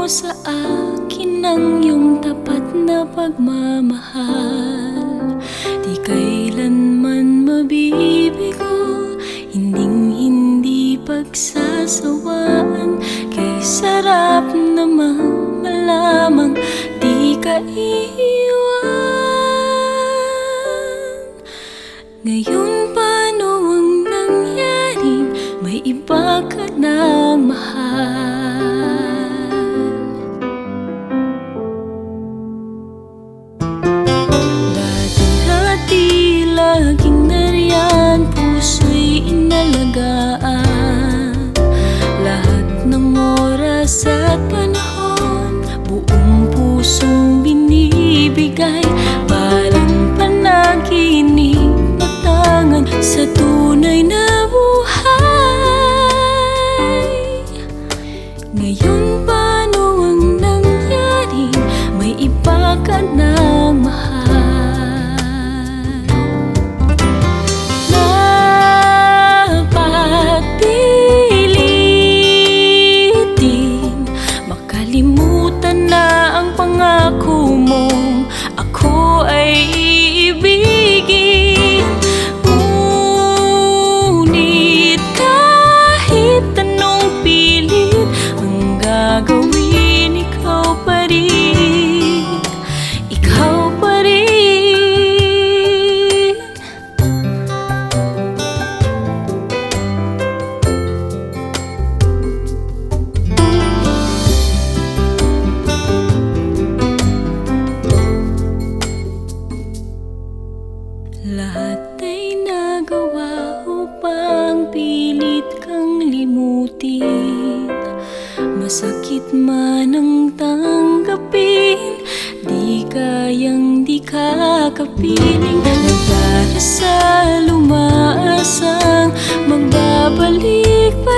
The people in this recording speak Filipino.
sa akin ang iyong tapat na pagmamahal. Di kailanman mabibigo, hinding-hindi pagsasawaan. Kay sarap namang malamang di ka iiwan. Ngayon paano ang nangyaring may iba ka ng mahal? Dati-dati laging nariyan, puso'y inalagaan. Lahat ng oras at panahon, buong pusong binibigay. Parang panaginip na tangan sa tunay na buhay. Ngayon paano ang nangyari, may iba ka ng mahal? Dapat pilitin makalimutan na ang pangako mong ako ay iibigin. Ngunit kahit anong pilit ang gagawin, ikaw pa rin, ikaw pa rin. Lahat ay nagawa upang pilit kang limutin. Masakit man ang tanggapin, di kayang di ka kapiling. Nagdarasal, umaasang magbabalik pa